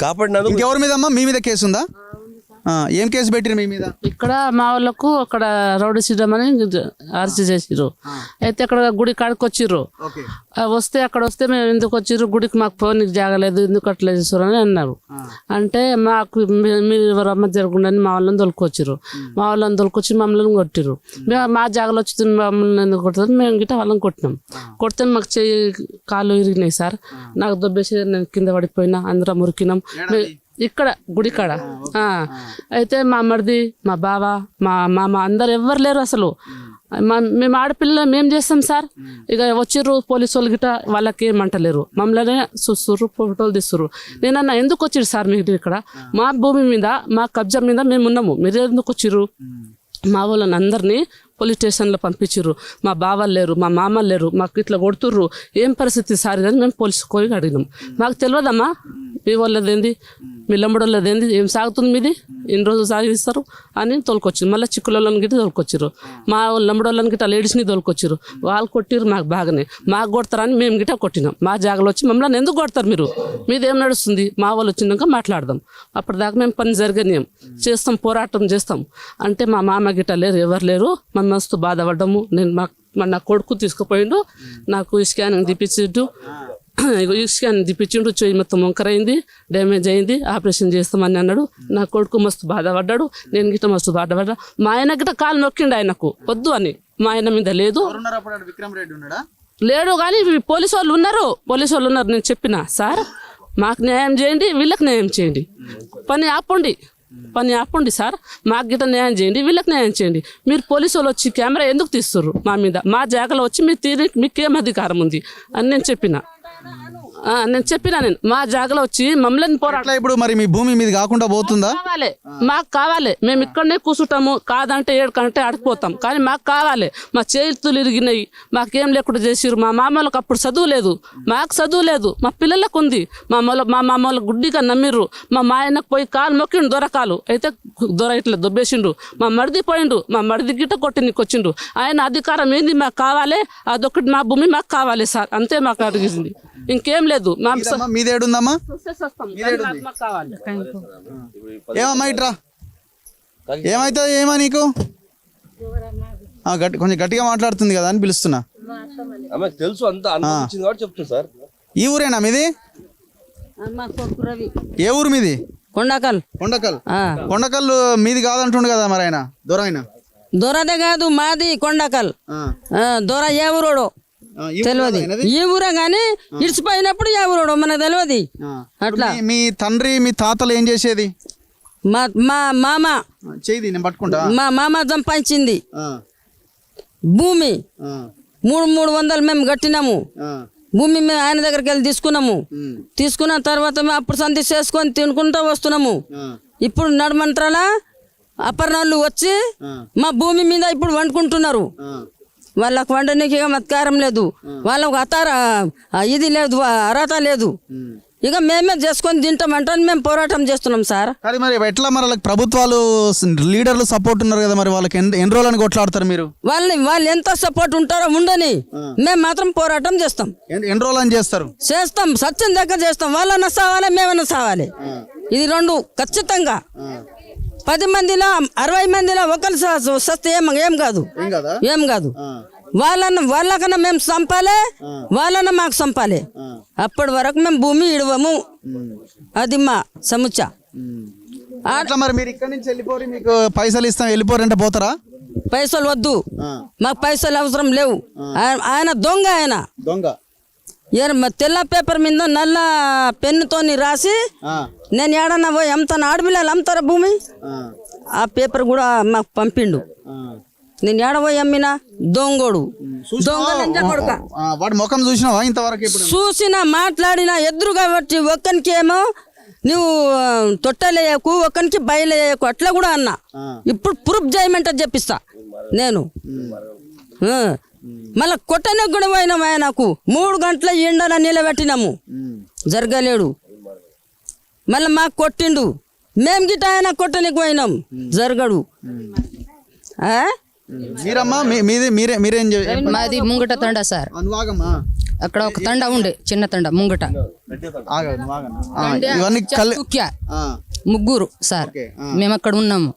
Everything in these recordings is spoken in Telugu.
కాపాడినందుకు. ఇంకెవరి మీద అమ్మా? మీ మీద కేసు ఉందా? ఏం కేసు పెట్టిరు మీ మీద? ఇక్కడ మా వాళ్ళకు అక్కడ రౌడీ సీడమ్ అని అరెస్ట్ చేసిర్రు. అయితే అక్కడ గుడి కాడికి వచ్చిర్రు. వస్తే అక్కడ వస్తే మేము ఎందుకు వచ్చిర్రు గుడికి, మాకు పోనీకి జాగలేదు, ఎందుకు అట్లా చేసారు అని అన్నారు. అంటే మాకు మీరు ఎవరు అమ్మ జరగకుండా మా వాళ్ళని తొలుకొచ్చిర్రు. మా వాళ్ళని తొలుకొచ్చి మమ్మల్ని కొట్టిర్రు. మా జాగలో వచ్చి మమ్మల్ని ఎందుకు కొడతారు, మేము గిట్ట వాళ్ళని కొట్టినాం. కొడితే మాకు చెయ్యి కాళ్ళు ఇరిగినాయి సార్. నాకు దొబ్బేసి నేను కింద పడిపోయినా, అందరం మురికినాం ఇక్కడ గుడి కాడ. అయితే మా మరిది, మా బావ, మా మామ అందరు ఎవ్వరు లేరు అసలు. మేము ఆడపిల్ల మేము చేస్తాం సార్. ఇక వచ్చిర్రు పోలీసు వాళ్ళు గిట్ట, వాళ్ళకి ఏమంటలేరు, మమ్మల్ని చూస్తుర్రు, ఫోటోలు తీస్తుర్రు. నేనన్నా ఎందుకు వచ్చిర్రు సార్ మీరు ఇక్కడ? మా భూమి మీద, మా కబ్జా మీద మేము ఉన్నాము, మీరు ఎందుకు వచ్చిర్రు? మా వాళ్ళని అందరినీ పోలీస్ స్టేషన్లో పంపించారు. మా బావలు లేరు, మా మామలు లేరు, మాకు ఇట్లా కొడుతుర్రు, ఏం పరిస్థితి సార్ అని మేము పోలీసు పోయి అడిగినాం. మాకు తెలియదమ్మా మీ వాళ్ళదేంది, మీ లంబడోళ్ళదేంది, ఏం సాగుతుంది మీది, ఎన్ని రోజులు సాగిస్తారు అని తోలుకొచ్చారు. మళ్ళీ చిక్కులని గిట్ట తోలుకొచ్చారు. మా లంబడోళ్ళని గిట్ట లేడీస్ని తోలుకొచ్చారు. వాళ్ళు కొట్టిరు మాకు బాగానే. మాకు కొడతారని మేము గిట్ట కొట్టినాం. మా జాగాలో వచ్చి మమ్మల్ని ఎందుకు కొడతారు మీరు, మీదేం నడుస్తుంది, మా వాళ్ళు వచ్చినాక మాట్లాడదాం, అప్పటిదాకా మేము పని జరగనీయం, చేస్తాం, పోరాటం చేస్తాం అంటే మా మామ గిట్ట లేరు, ఎవరు లేరు. మా మస్తు బాధపడ్డాము. నేను నా కొడుకు తీసుకుపోయిండు, నాకు స్కానింగ్ తీపించిండు, స్కాన్ తీపించిండు, చెయ్యి మొత్తం వంకరైంది, డ్యామేజ్ అయింది, ఆపరేషన్ చేస్తామని అన్నాడు. నా కొడుకు మస్తు బాధపడ్డాడు, నేను గిట్ట మస్తు బాధపడ్డా. మా ఆయన గిట్ట కాలు నొక్కిండు ఆయనకు వద్దు అని. మా ఆయన మీద లేదు, లేడు కానీ పోలీసు వాళ్ళు ఉన్నారు. నేను చెప్పిన సార్ మాకు న్యాయం చేయండి, వీళ్ళకి న్యాయం చేయండి, పని ఆపండి సార్, మాకు గిట్ట న్యాయం చేయండి, వీళ్ళకి న్యాయం చేయండి. మీరు పోలీసు వాళ్ళు వచ్చి కెమెరా ఎందుకు తీస్తుర్రు మా మీద, మా జాగాలో వచ్చి మీరు మీకేం అధికారం ఉంది అని నేను చెప్పిన. నేను మా జాగాలో వచ్చి మమ్మల్ని పోరాటం. ఇప్పుడు మరి మీ భూమి మీద కాకుండా పోతుందా? మాకు కావాలి, మేము ఇక్కడనే కూర్చుంటాము, కాదంటే ఏడుకంటే అడిగిపోతాం, కానీ మాకు కావాలి. మా చేతులు ఇరిగినాయి, మాకేం లేకుండా చేసిర్రు. మా మామూలకు అప్పుడు చదువు లేదు, మాకు చదువు లేదు, మా పిల్లలకు ఉంది. మా మామూలు గుడ్డిగా నమ్మిర్రు. మా ఆయనకు పోయి కాలు మొక్కిండు, దొరకాలు అయితే దొర ఇట్లా దొబ్బేసిండు. మా మరిది పోయిండు, మా మరిది గిట్ట కొట్టి నీకు వచ్చిండు. ఆయన అధికారం ఏంది, మాకు కావాలి, అదొకటి మా భూమి మాకు కావాలి సార్, అంతే మాకు అడిగింది, ఇంకేం లేదు. మీదేడుందమ్మా? ఏమమ్మా ఇట్రా, ఏమైతుంది, ఏమా నీకు? కొంచెం గట్టిగా మాట్లాడుతుంది కదా అని పిలుస్తున్నా. తెలుసు అంతా చెప్తున్నా సార్. ఈ ఊరేనా మీది? ఏ ఊరు మీది? కొండకల్. కొండకల్ మీది కాదంటుండు కదా మరి ఆయన దొర? ఆయన దొరదే కాదు, మాది కొండకల్. దొర ఏ ఊరోడో తెలియదు, ఈ ఊరే గాని ఇడిచిపోయినప్పుడు ఏ ఊరోడో మనకు తెలియదు. అట్లా మీ తండ్రి మీ తాతలు ఏం చేసేది? మా మామ మా మామ సంపాదించింది భూమి 300 మేము కట్టినాము. భూమి మేము ఆయన దగ్గరికి వెళ్ళి తీసుకున్న తర్వాత మేము అప్పుడు సంధి చేసుకొని తినుకుంటూ వస్తున్నాము. ఇప్పుడు నడమంటారా అపర్ణాలు వచ్చి మా భూమి మీద ఇప్పుడు వండుకుంటున్నారు. వాళ్ళకు వండడానికి అధికారం లేదు, వాళ్ళకు ఇది లేదు, అర్హత లేదు. ఇక మేమే చేసుకొని తింటామంటే మేము పోరాటం చేస్తున్నాం సార్. కానీ మరి ఎట్లా మరి ప్రభుత్వాలు లీడర్లు సపోర్ట్ ఉన్నారు కదా, మరి వాళ్ళకి ఎన్ని రోజులని కొట్లాడతారు మీరు? వాళ్ళు ఎంత సపోర్ట్ ఉంటారో ఉండని, మేము మాత్రం పోరాటం చేస్తాం. ఎన్ని రోజులని చేస్తారు? చేస్తాం, సత్యం దగ్గర చేస్తాం. వాళ్ళన్నా సావాలి, మేమన్నా సావాలి. ఇది రెండు ఖచ్చితంగా. 10 మందిలో 60 మందిలో ఒకరు సస్తే ఏం కాదు. వాళ్ళకన్నా మేము చంపాలి, వాళ్ళన్నా మాకు చంపాలి. అప్పటి వరకు మేము భూమి ఇడవము, అది మా సముచ్చ. మరి మీరు ఇక్కడ నుంచి వెళ్ళిపోరు, మీకు పైసలు ఇస్తాం వెళ్ళిపోరంటే పోతారా? పైసలు వద్దు, మాకు పైసలు అవసరం లేవు. ఆయన దొంగ తెల్ల పేపర్ మీద నల్ల పెన్నుతోని రాసి నేను ఏడన్నా పోయి అమ్ముతాను, ఆడపిల్లలు అమ్ముతారా భూమి, ఆ పేపర్ కూడా మాకు పంపిండు. నేను ఏడపోయి అమ్మినా దొంగోడు, వాడి ముఖం చూసినావా ఇంతవరకు? చూసినా, మాట్లాడినా ఎదురుగా వచ్చి ఒక్కనికి ఏమో నువ్వు తొట్టలేయకు, ఒక్కనికి బయలేయకు అట్లా కూడా అన్నా. ఇప్పుడు ప్రూఫ్ చేయమంటే చెప్పిస్తా నేను. మళ్ళా కొట్టనికి కూడా పోయినాము. ఆయనకు 3 గంటల ఎండన నిలబెట్టినాము, జరగలేడు. మళ్ళీ మాకు కొట్టిండు, మేము గిట్ట ఆయన కొట్టనికి పోయినాం, జరగడు. మీరమ్మా మీరేం మాది ముంగట తొండ సార్. అక్కడ ఒక తండ ఉండే, చిన్న తండ ముంగట. ఇవన్నీ తుక్య ముగ్గురు సార్, మేము అక్కడ ఉన్నాము.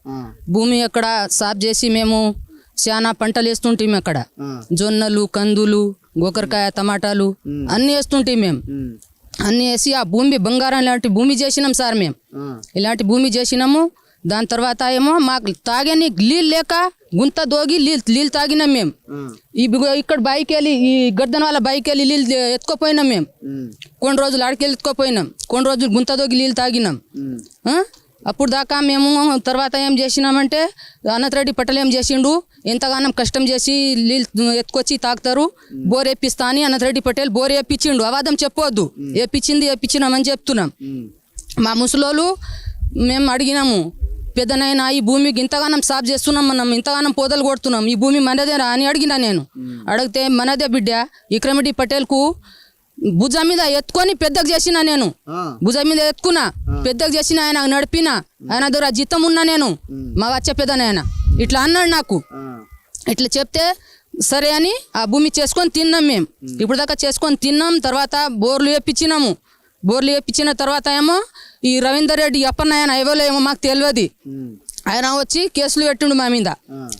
భూమి అక్కడ సాఫ్ చేసి మేము చాలా పంటలు వేస్తుంటాం అక్కడ. జొన్నలు, కందులు, గోకరకాయ, టమాటాలు అన్ని వేస్తుంటాం మేము. అన్ని వేసి ఆ భూమి బంగారం లాంటి భూమి చేసినాం సార్ మేము. ఇలాంటి భూమి చేసినాము. దాని తర్వాత ఏమో మాకు తాగే నీళ్ళు లేక గుంత దోగి నీళ్ళు తాగినాం మేము. ఇక్కడ బైక్ వెళ్ళి ఈ గర్దన్ వాళ్ళ బైక్ వెళ్ళి నీళ్ళు ఎత్తుకోపోయినాం మేము. కొన్ని రోజులు ఆడికెళ్ళి ఎత్తుకోపోయినాం, కొన్ని రోజులు గుంత దోగి నీళ్ళు తాగినాం. అప్పుడు దాకా మేము తర్వాత ఏం చేసినామంటే అనంతరెడ్డి పటేల్ ఏం చేసిండు, ఎంతగానో కష్టం చేసి నీళ్ళు ఎత్తుకొచ్చి తాగుతారు, బోర్ వేపిస్తా అని అనంతరెడ్డి పటేల్ బోర్ వేపించిండు. అవాదం చెప్పొద్దు, వేపించినామని చెప్తున్నాం. మా ముసలోళ్ళు మేము అడిగినాము, పెద్దనైనా ఈ భూమికి ఇంతగానం సాఫ్ చేస్తున్నాం, మనం ఇంతగానం పోదలు కొడుతున్నాం, ఈ భూమి మనదేరా అని అడిగినా నేను. అడిగితే మనదే బిడ్డ, విక్రమరెడ్డి పటేల్కు భుజం మీద ఎత్తుకొని పెద్దకు చేసిన నేను. భుజం మీద ఎత్తుకున్నా, పెద్దకు చేసిన, ఆయన నడిపిన, ఆయన దగ్గర జీతం ఉన్నా నేను, మా వచ్చే పెద్దనైనా ఇట్లా అన్నాడు నాకు. ఇట్లా చెప్తే సరే అని ఆ భూమి చేసుకొని తిన్నాం మేము. ఇప్పుడు దాకా చేసుకొని తిన్నాం. తర్వాత బోర్లు వేపించినాము. బోర్లు వేపించిన తర్వాత ఏమో ఈ రవీందర్ రెడ్డి అప్పన్న ఆయన ఎవరో ఏమో మాకు తెలియదు, ఆయన వచ్చి కేసులు పెట్టిండు మా మీద.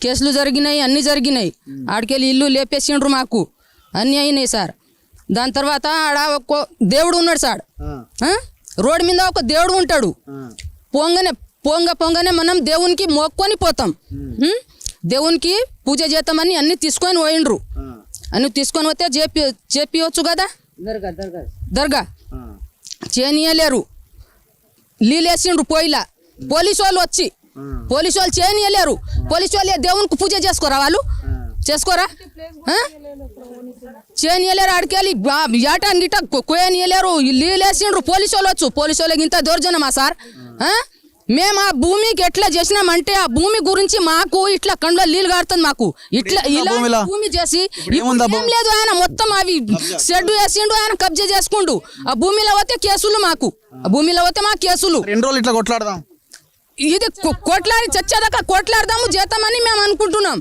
కేసులు జరిగినాయి, అన్ని జరిగినాయి. ఆడికెళ్ళి ఇల్లు లేపేసిండ్రు మాకు, అన్నీ అయినాయి సార్. దాని తర్వాత ఆడ ఒక దేవుడు ఉన్నాడు సార్, రోడ్డు మీద ఒక దేవుడు ఉంటాడు. పొంగనే మనం దేవునికి మొక్కుకొని పోతాం, దేవునికి పూజ చేద్దామని అన్ని తీసుకొని పోయిండ్రు. అన్ని తీసుకొని పోతే చేపియవచ్చు కదా, దర్గా చేయనీయలేరు. నీళ్ళేసిండ్రు పోయిలా. పోలీసు వాళ్ళు వచ్చి, పోలీసు వాళ్ళు చేయనీయలేరు. పోలీసు వాళ్ళు దేవునికి పూజ చేసుకోరా, వాళ్ళు చేసుకోరా, చేయనీయలేరు. ఆడికెళ్ళి యాటాన్ గిట్ట కోయనీయలేరు. నీళ్ళేసిండ్రు పోలీసు వాళ్ళు వచ్చు. పోలీసు వాళ్ళకి ఇంత దౌర్జన్యమా సార్? మేము ఆ భూమికి ఎట్లా చేసినామంటే ఆ భూమి గురించి మాకు ఇట్లా కండ్లో నీళ్ళు కారుతుంది మాకు. ఇట్లా ఇలా భూమి చేసి ఏం లేదు, ఆయన మొత్తం అవి షెడ్ వేసిండు, ఆయన కబ్జా చేసుకుండు. ఆ భూమిలో పోతే కేసులు మాకు, ఆ భూమిలో పోతే మా కేసులు. 2 రోజులు ఇట్లా కొట్లాడదాం, ఇది కొట్లాడి చచ్చేదాకా కొట్లాడదాము చేద్దామని మేము అనుకుంటున్నాం.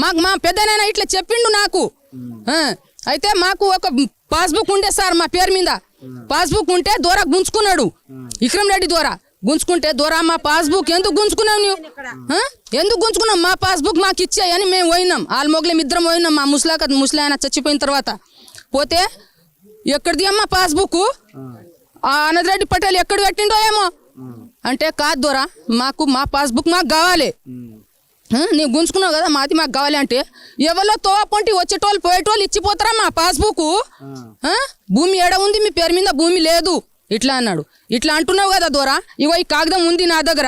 మాకు మా పెద్దనైనా ఇట్లా చెప్పిండు నాకు. అయితే మాకు ఒక పాస్బుక్ ఉండే సార్ మా పేరు మీద. పాస్బుక్ ఉంటే దూరా గుంజుకున్నాడు, విక్రమ్ రెడ్డి దూరా గుంజుకుంటే, దూరా మా పాస్బుక్ ఎందుకు గుంజుకున్నావు నువ్వు, ఎందుకు గుంజుకున్నావు, మా పాస్బుక్ మాకు ఇచ్చాయని మేము పోయినాం. వాళ్ళ మొగలేం ఇద్దరం పోయినాం. మా ముసలి ఆయన చచ్చిపోయిన తర్వాత పోతే ఎక్కడిది అమ్మా పాస్బుక్, అనంతరెడ్డి పటేల్ ఎక్కడ పెట్టిండో ఏమో అంటే, కాదు దూరా మాకు మా పాస్బుక్ మాకు కావాలి, నీవు గుంజుకున్నావు కదా మాది మాకు కావాలి అంటే, ఎవరో తోపంటి వచ్చేటోళ్ళు పోయేటోళ్ళు ఇచ్చిపోతారా మా పాస్బుక్? భూమి ఏడ ఉంది, మీ పేరు మీద భూమి లేదు ఇట్లా అన్నాడు. ఇట్లా అంటున్నావు కదా దూరా, ఇగో ఈ కాగితం ఉంది నా దగ్గర,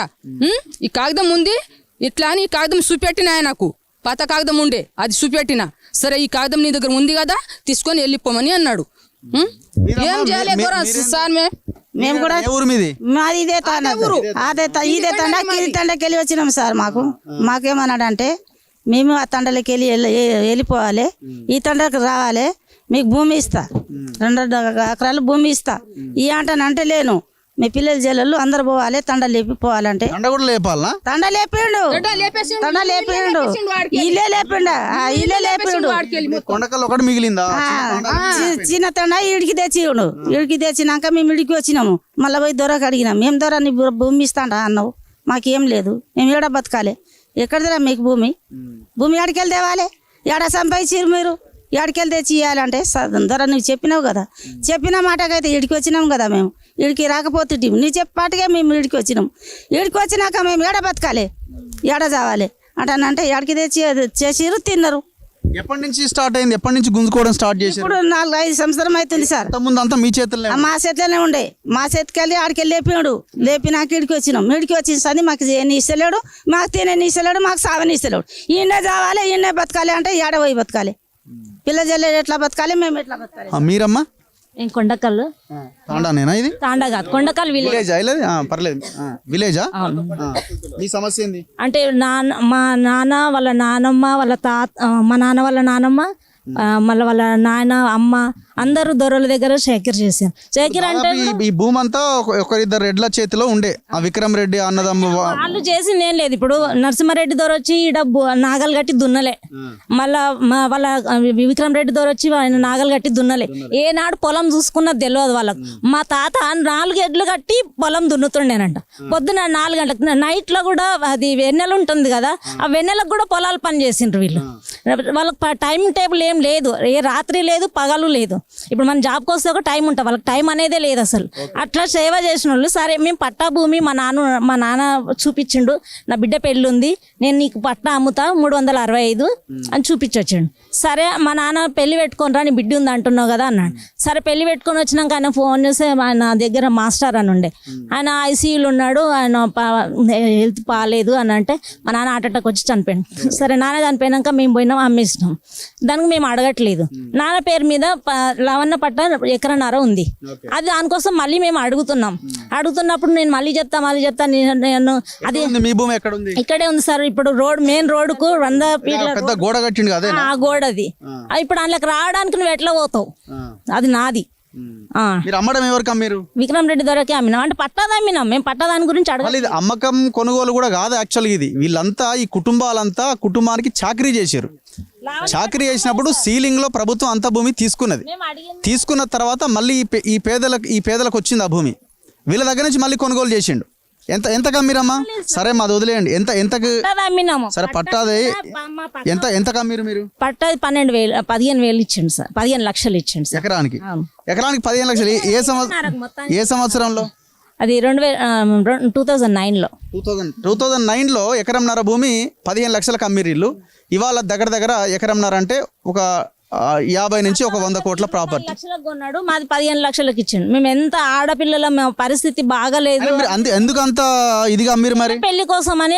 ఈ కాగితం ఉంది ఇట్లా అని ఈ కాగితం చూపెట్టిన ఆయనకు. పాత కాగితం ఉండే అది చూపెట్టిన. సరే ఈ కాగితం నీ దగ్గర ఉంది కదా తీసుకొని వెళ్ళిపోమని అన్నాడు. ఏం చేయాలి దూరా సార్? మేము కూడా మాది ఇదే తండ, ఇదే తండ కిరి తండకి వెళ్ళి వచ్చినాం సార్. మాకేమన్నాడంటే మేము ఆ తండలకి వెళ్ళిపోవాలి, ఈ తండకి రావాలి, మీకు భూమి ఇస్తా, 2 ఎకరాలు భూమి ఇస్తా. ఈ అంటానంటే లేను, మీ పిల్లల జల్లలు అందరు పోవాలి, తండ లేపిపోవాలంటే తండ లేపిండు, ఇల్లే లేపిండు. చిన్న తండ ఇడికి తెచ్చినాక మేము ఇడికి వచ్చినాము. మళ్ళీ పోయి దొరకు అడిగినాం, మేము దొర నీ భూమి ఇస్తాండా అన్నావు, మాకేం లేదు, మేము ఏడా బతకాలి, ఎక్కడిదిరా మీకు భూమి ఆడికెళ్ళి తేవాలి, ఏడా సంపాదించారు మీరు, ఎక్కడికెళ్ళి తెచ్చి ఇవ్వాలంటే ధర నువ్వు చెప్పినావు కదా, చెప్పిన మాటకైతే ఇడికి వచ్చినాం కదా, మేము ఇడికి రాకపోతే నీ చెప్పాటుగా మేము ఇడికి వచ్చినాం. ఇడికి వచ్చినాక మేము ఏడ బతకాలి, ఏడ చావాలి అంటే ఎక్కడికి తెచ్చి చేసిరు, తిన్నారు. ఎప్పటి నుంచి స్టార్ట్ అయింది, ఎప్పటి నుంచి గుంజుకోవడం స్టార్ట్ చేసి? ఇప్పుడు 4-5 సంవత్సరం అవుతుంది సార్. ముందు అంతా మీ చేతుల్లో? మా చేతిలోనే ఉండే, మా చేతికి వెళ్ళి ఆడికెళ్ళి లేపినాడు. లేపినాక ఇడికి వచ్చినాం. ఇడికి వచ్చిన సది మాకు చేయని ఇస్తలేడు, మాకు తినని ఇస్తలేడు, మాకు సావని ఇస్తలేడు. ఈయనే చావాలి, ఈయనే బతకాలి అంటే ఏడ పోయి బతకాలి, పిల్ల జల్లు ఎట్లా బతకాలి, మేము ఎట్లా బతకాలి? మీరమ్మా? కొండకల్లు తాండానేనా ఇది? తాండా కాదు, కొండకల్ విలేజ్. పర్లేదు, విలేజా? మీ సమస్య ఏంది అంటే మా నాన్న వాళ్ళ నానమ్మ వాళ్ళ తాత, మా నాన్న వాళ్ళ నానమ్మ, మళ్ళీ వాళ్ళ నాయన అమ్మ అందరూ దొరల దగ్గర సేకర్ చేశారు. సేకర్ అంటే ఈ భూమి అంతా ఒకరిద్దరు రెడ్ల చేతిలో ఉండే, ఆ విక్రమ్ రెడ్డి అన్నదమ్ము వాళ్ళు చేసింది ఏం లేదు. ఇప్పుడు నరసింహారెడ్డి దొర వచ్చి ఈడ నాగలు కట్టి దున్నలే, మళ్ళా వాళ్ళ విక్రమ్ రెడ్డి దొర వచ్చి ఆయన నాగలు కట్టి దున్నలే. ఏనాడు పొలం చూసుకున్నది తెలియదు వాళ్ళకు. మా తాత 4 ఎడ్లు కట్టి పొలం దున్నుతుండేనంట. పొద్దున 4 గంటలకు, నైట్ లో కూడా అది వెన్నెల ఉంటుంది కదా, ఆ వెన్నెలకు కూడా పొలాలు పని చేసిండ్రు వీళ్ళు. వాళ్ళకి టైం టేబుల్ ఏం లేదు, ఏ రాత్రి లేదు పగలు లేదు. ఇప్పుడు మన జాబ్కి వస్తే ఒక టైం ఉంటుంది, వాళ్ళకి టైం అనేదే లేదు అసలు. అట్లా సేవ చేసిన వాళ్ళు, సరే మేము పట్టా భూమి మా నాన్న చూపించిండు, నా బిడ్డ పెళ్ళి ఉంది, నేను నీకు పట్టా అమ్ముతా 365 అని చూపించొచ్చాడు. సరే మా నాన్న పెళ్లి పెట్టుకొని రా, నీ బిడ్డ ఉంది అంటున్నావు కదా అన్నాడు. సరే పెళ్లి పెట్టుకొని వచ్చినాక ఆయన ఫోన్ చేస్తే ఆయన దగ్గర మాస్టర్ అని ఉండే, ఆయన ఐసీయూలో ఉన్నాడు, ఆయన హెల్త్ బాగాలేదు అని అంటే మా నాన్న హార్ట్ అటాక్ వచ్చి చనిపోయాడు. సరే నాన్న చనిపోయినాక మేము పోయినాం, అమ్మేసినాం. దానికి మేము అడగట్లేదు. నాన్న పేరు మీద లవన్న పట్ట ఎకరన్నర ఉంది. అది దానికోసం మళ్ళీ మేము అడుగుతున్నప్పుడు నేను మళ్ళీ చెప్తా నేను అది మీ భూమి ఎక్కడ ఉంది? ఇక్కడే ఉంది సార్. ఇప్పుడు మెయిన్ రోడ్డుకు 100 ఫీట్ల పెద్ద గోడ కట్టిండు కదా ఆ గోడది. ఇప్పుడు అందులోకి రావడానికి నువ్వు ఎట్లా పోతావు? అది నాది. మీరు అమ్మడం ఎవరికి అమ్మారు? విక్రమ్ రెడ్డి దొరకే అమ్మినాం. అంటే పట్టాది అమ్మినాం మేము, పట్టాదాని గురించి అడగాలి. ఇది అమ్మకం కొనుగోలు కూడా కాదు యాక్చువల్గా. ఇది వీళ్ళంతా ఈ కుటుంబానికి చాకరీ చేశారు. చాకరీ చేసినప్పుడు సీలింగ్ లో ప్రభుత్వం అంత భూమి తీసుకున్నది. తీసుకున్న తర్వాత మళ్ళీ ఈ పేదలకు వచ్చింది ఆ భూమి. వీళ్ళ దగ్గర నుంచి మళ్ళీ కొనుగోలు చేసిండు. ఎంతకు అమ్మిరమ్మా? సరే మాది వదిలేయండి. ఎంతకు అమ్మినాము? సరే పట్టాది ఎంతకు అమ్మిరు మీరు? పట్టాది 15,000 ఇచ్చిండు సార్, 15 లక్షలు ఇచ్చిండు సార్ ఎకరానికి. 15 లక్షలు ఏ సంవత్సరంలో? అది 2009లో. 2009లో ఎకరంన్నర భూమి 15 లక్షలకు అమ్మిరు ఇల్లు. ఇవాళ దగ్గర ఎకరంన్నర అంటే ఒక 50 నుంచి 100 కోట్ల ప్రాపర్టీ. లక్షలకు కొన్నాడు, మాది 15 లక్షలకు ఇచ్చిండు. మేము ఎంత ఆడపిల్లల పరిస్థితి బాగాలేదు. ఎందుకు అంత ఇదిగా అమ్మిరు మరి? పెళ్లి కోసం అని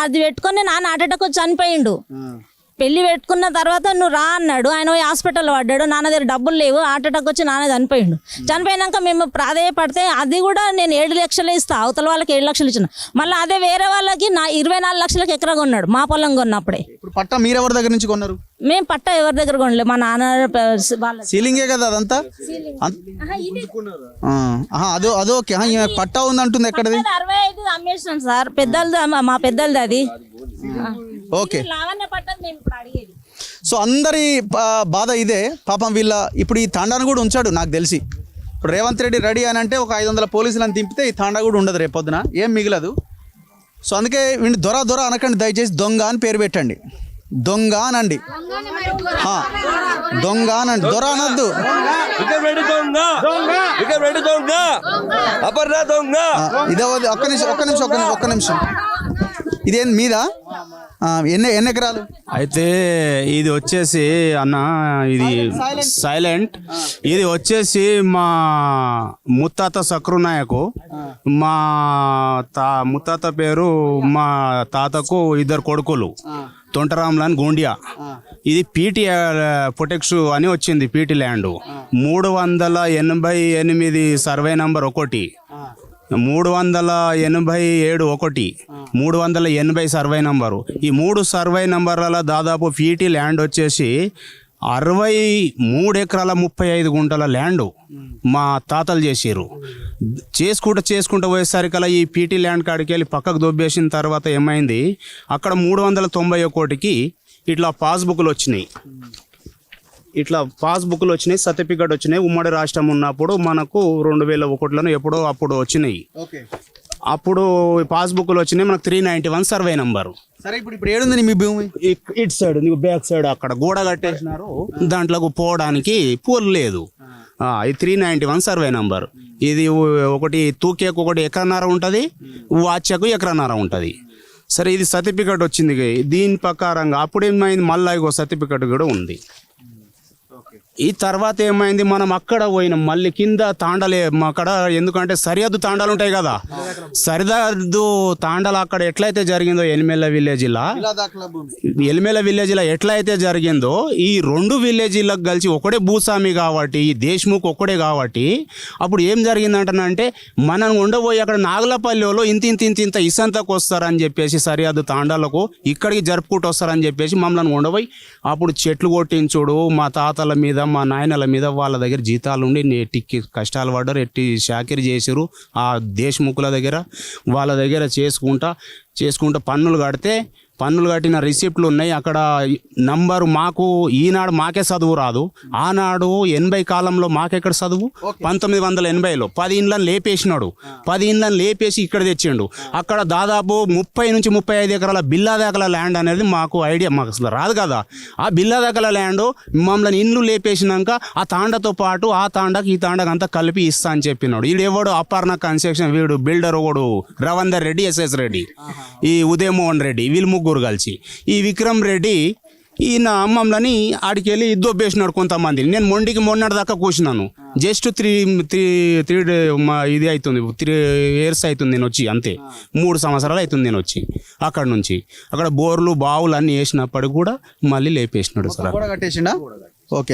అది పెట్టుకొని నాన్న హార్ట్ అటాక్ వచ్చి చనిపోయిండు. పెళ్లి పెట్టుకున్న తర్వాత నువ్వు రా అన్నాడు. ఆయన పోయి హాస్పిటల్లో పడ్డాడు. నాన్న దగ్గర డబ్బులు లేవు, హార్ట్ అటాక్ వచ్చి నాన్న చనిపోయిండు. చనిపోయినాక మేము ప్రాధేయపడితే అది కూడా నేను 7 లక్షలు ఇస్తా, అవతల వాళ్ళకి 7 లక్షలు ఇచ్చిన. మళ్ళీ అదే వేరే వాళ్ళకి 24 లక్షలకు ఎకరా కొన్నాడు మా పొలం కొన్నప్పుడే. ఇప్పుడు పట్టా మీరెవరి దగ్గర నుంచి కొన్నారు? మేము పట్టా ఎవరి దగ్గర కొనలేదు, మా నాన్న వాళ్ళ సీలింగే కదా అదంతా. అదో పట్టా ఉంది అంటుంది. ఎక్కడది? 65 అమ్మేసినాం సార్, మా పెద్దలది అది. ఓకే. సో అందరి బాధ ఇదే పాపం. వీళ్ళ ఇప్పుడు ఈ తాండాను కూడా ఉంచాడు నాకు తెలిసి. ఇప్పుడు రేవంత్ రెడ్డి రెడీ అని అంటే ఒక 500 పోలీసులను దింపితే ఈ తాండా కూడా ఉండదు రేపొద్దున, ఏం మిగలదు. సో అందుకే వీడిని దొర అనకండి, దయచేసి దొంగ అని పేరు పెట్టండి. దొంగ అనండి, దొంగ అనండి, దొర అనద్దు. ఇదే ఒక్క నిమిషం. ఇదేం మీదా? ఎన్ని ఎకరాలు? అయితే ఇది వచ్చేసి అన్న, ఇది సైలెంట్. ఇది వచ్చేసి మా ముత్తాత సక్రునాయకు. మా ముత్తాత పేరు, మా తాతకు 2 కొడుకులు, తొంటరామ్లాన్ గోండియా. ఇది పీటీ ప్రొటెక్స్ అని వచ్చింది, PT land. 388 survey number 1, 387 1, 380 survey number. ఈ 3 సర్వే నంబర్ల దాదాపు పీటీ ల్యాండ్ వచ్చేసి 63 ఎకరాల 35 గుంటల ల్యాండ్ మా తాతలు చేసిర్రు. చేసుకుంటూ పోయేసరికల్లా ఈ పీటీ ల్యాండ్ కాడికి వెళ్ళి పక్కకు దొబ్బేసిన తర్వాత ఏమైంది, అక్కడ 391కి ఇట్లా పాస్బుక్లు వచ్చినాయి. సర్టిఫికేట్ వచ్చినాయి. ఉమ్మడి రాష్ట్రం ఉన్నప్పుడు మనకు 2001లో ఎప్పుడో అప్పుడు వచ్చినాయి. అప్పుడు పాస్బుక్లు వచ్చినాయి మనకు 391 సర్వే నంబరు. సరే ఇప్పుడు ఏడుంది మీ భూమి? ఇటు సైడ్ నీకు బ్యాక్ సైడ్ అక్కడ గోడ కట్టేసినారు, దాంట్లోకి పోవడానికి పూల్ లేదు. ఇది 391 సర్వే నంబర్. ఇది ఒకటి తూకేకు 1 ఎకరన్నర ఉంటుంది, వాచ్యకు ఎకరన్నర ఉంటుంది. సరే ఇది సర్టిఫికేట్ వచ్చింది. దీని ప్రకారంగా అప్పుడు ఏమైంది, మళ్ళీ ఇంకో సర్టిఫికేట్ కూడా ఉంది. ఈ తర్వాత ఏమైంది, మనం అక్కడ పోయినాం మళ్ళీ కింద తాండలే అక్కడ. ఎందుకంటే సరిహద్దు తాండాలు ఉంటాయి కదా, సరిహద్దు తాండాలు అక్కడ ఎట్లయితే జరిగిందో ఎలిమెల విలేజ్లా ఎట్లయితే జరిగిందో, ఈ 2 విలేజ్లకు కలిసి ఒకటే భూస్వామి కాబట్టి, ఈ దేశ్ముఖ్ ఒక్కడే కాబట్టి, అప్పుడు ఏం జరిగిందంటే మనం ఉండబోయి అక్కడ నాగలపల్లిలో ఇంత ఇసంతకు వస్తారని చెప్పేసి సరిహద్దు తాండాలకు ఇక్కడికి జరుపుకుంటూ వస్తారని చెప్పేసి మమ్మల్ని ఉండబోయి అప్పుడు చెట్లు కొట్టించుడు, మా తాతల మీద మా నాయనల మీద వాళ్ళ దగ్గర జీతాలు ఉండి ఎట్టికి కష్టాలు పడ్డారు, ఎట్టి చాకిరీ చేసారు ఆ దేశముఖుల దగ్గర. వాళ్ళ దగ్గర చేసుకుంటా పన్నులు కట్టిన రిసిప్ట్లు ఉన్నాయి. అక్కడ నంబరు మాకు ఈనాడు మాకే చదువు రాదు. ఆనాడు 80 కాలంలో మాకెక్కడ చదువు? 1980లో 10 ఇండ్లను లేపేసినాడు. 10 ఇండ్లను లేపేసి ఇక్కడ తెచ్చిండు. అక్కడ దాదాపు 30 నుంచి 35 ఎకరాల బిల్లాదాకల ల్యాండ్ అనేది మాకు ఐడియా, మాకు అసలు రాదు కదా. ఆ బిల్లాదాకల ల్యాండ్ మమ్మల్ని ఇండ్లు లేపేసినాక ఆ తాండతో పాటు ఆ తాండకి ఈ తాండకు అంతా కలిపి ఇస్తా అని చెప్పినాడు. వీడు ఎవడు అపర్ణ కన్స్ట్రక్షన్, వీడు బిల్డర్ ఒకడు రవందర్ రెడ్డి, ఎస్ఎస్ రెడ్డి, ఈ ఉదయమోహన్ రెడ్డి, వీళ్ళు ముగ్గురు కలిసి ఈ విక్రమ్ రెడ్డి ఈయన మమ్మల్ని ఆడికి వెళ్ళి దొబ్బేసినాడు కొంతమంది. నేను మొన్నటి దాకా కూర్చున్నాను. జస్ట్ 3 ఇది అవుతుంది, 3 ఇయర్స్ అవుతుంది నేను వచ్చి, అంతే 3 సంవత్సరాలు అవుతుంది నేను వచ్చి. అక్కడ నుంచి అక్కడ బోర్లు బావులు అన్నీ వేసినప్పటికి కూడా మళ్ళీ లేపేసినాడు సార్. గోడ కట్టేసిండా?